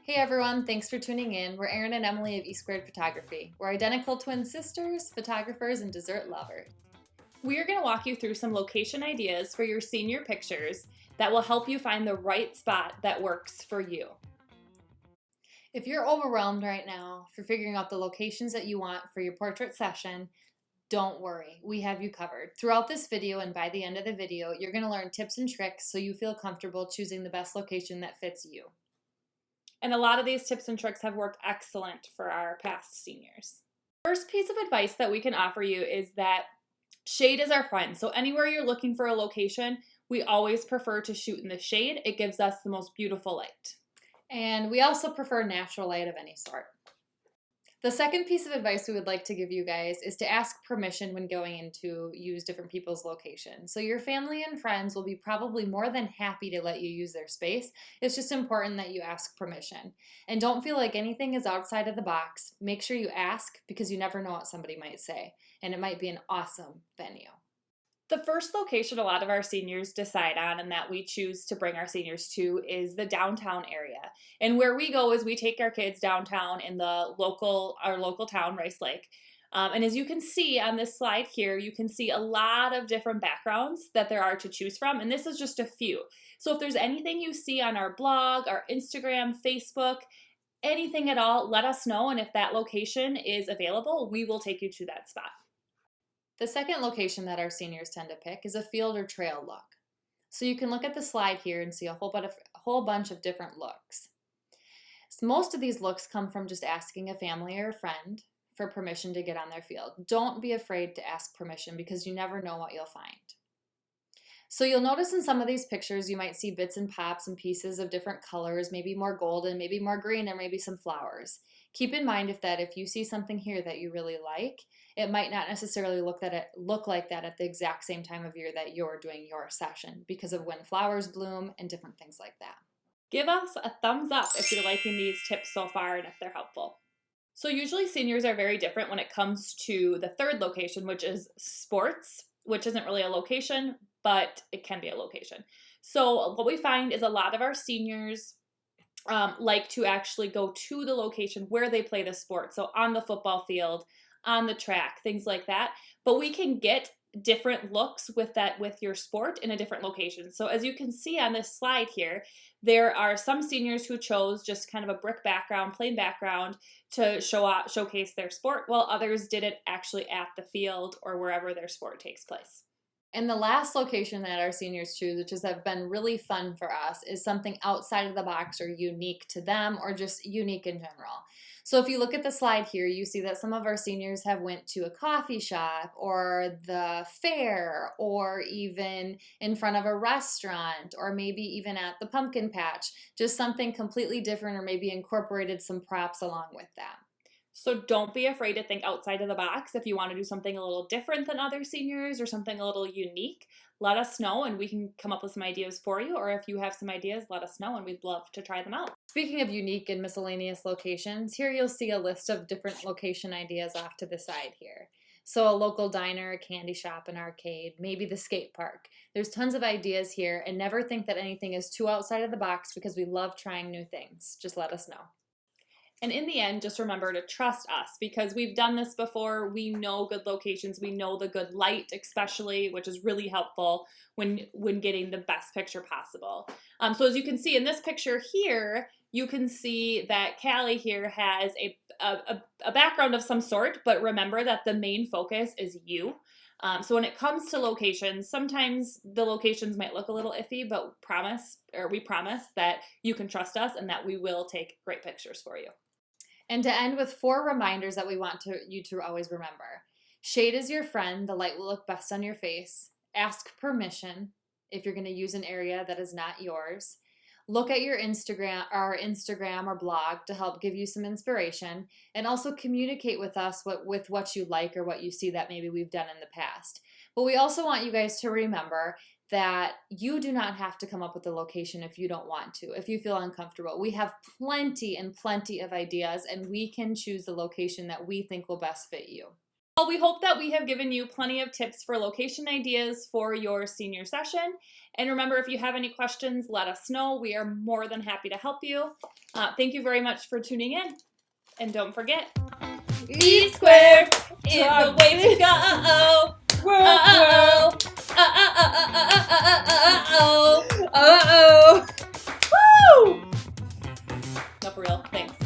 Hey everyone, thanks for tuning in. We're Erin and Emily of E Squared Photography. We're identical twin sisters, photographers, and dessert lovers. We are going to walk you through some location ideas for your senior pictures that will help you find the right spot that works for you. If you're overwhelmed right now for figuring out the locations that you want for your portrait session, don't worry, we have you covered. Throughout this video and by the end of the video, you're going to learn tips and tricks so you feel comfortable choosing the best location that fits you. And a lot of these tips and tricks have worked excellent for our past seniors. First piece of advice that we can offer you is that shade is our friend. So anywhere you're looking for a location, we always prefer to shoot in the shade. It gives us the most beautiful light. And we also prefer natural light of any sort. The second piece of advice we would like to give you guys is to ask permission when going in to use different people's locations. So your family and friends will be probably more than happy to let you use their space. It's just important that you ask permission. And don't feel like anything is outside of the box. Make sure you ask because you never know what somebody might say. And it might be an awesome venue. The first location a lot of our seniors decide on and that we choose to bring our seniors to is the downtown area. And where we go is we take our kids downtown in our local town, Rice Lake. And as you can see on this slide here, you can see a lot of different backgrounds that there are to choose from. And this is just a few. So if there's anything you see on our blog, our Instagram, Facebook, anything at all, let us know. And if that location is available, we will take you to that spot. The second location that our seniors tend to pick is a field or trail look. So you can look at the slide here and see a whole bunch of different looks. So most of these looks come from just asking a family or a friend for permission to get on their field. Don't be afraid to ask permission because you never know what you'll find. So you'll notice in some of these pictures you might see bits and pops and pieces of different colors, maybe more golden, maybe more green, and maybe some flowers. Keep in mind if you see something here that you really like, it might not necessarily look like that at the exact same time of year that you're doing your session because of when flowers bloom and different things like that. Give us a thumbs up if you're liking these tips so far and if they're helpful. So usually seniors are very different when it comes to the third location, which is sports, which isn't really a location, but it can be a location. So what we find is a lot of our seniors like to actually go to the location where they play the sport. So on the football field, on the track, things like that. But we can get different looks with your sport in a different location. So as you can see on this slide here, there are some seniors who chose just kind of a brick background, plain background to showcase their sport, while others did it actually at the field or wherever their sport takes place. And the last location that our seniors choose, which has been really fun for us, is something outside of the box or unique to them or just unique in general. So if you look at the slide here, you see that some of our seniors have went to a coffee shop or the fair or even in front of a restaurant or maybe even at the pumpkin patch, just something completely different or maybe incorporated some props along with that. So don't be afraid to think outside of the box. If you want to do something a little different than other seniors or something a little unique, let us know and we can come up with some ideas for you. Or if you have some ideas, let us know and we'd love to try them out. Speaking of unique and miscellaneous locations, here you'll see a list of different location ideas off to the side here. So a local diner, a candy shop, an arcade, maybe the skate park. There's tons of ideas here, and never think that anything is too outside of the box because we love trying new things. Just let us know. And in the end, just remember to trust us because we've done this before. We know good locations. We know the good light, especially, which is really helpful when getting the best picture possible. So as you can see in this picture here, you can see that Callie here has a background of some sort, but remember that the main focus is you. So when it comes to locations, sometimes the locations might look a little iffy, but we promise that you can trust us and that we will take great pictures for you. And to end with 4 reminders that we want you to always remember. Shade is your friend. The light will look best on your face. Ask permission if you're going to use an area that is not yours. Look at your Instagram or blog to help give you some inspiration. And also communicate with us with what you like or what you see that maybe we've done in the past. But we also want you guys to remember that you do not have to come up with a location if you don't want to, if you feel uncomfortable. We have plenty and plenty of ideas, and we can choose the location that we think will best fit you. Well, we hope that we have given you plenty of tips for location ideas for your senior session. And remember, if you have any questions, let us know. We are more than happy to help you. Thank you very much for tuning in. And don't forget, E squared is the way to go. Uh-oh. Uh-oh. Uh-oh. Woo! No, for real. Thanks.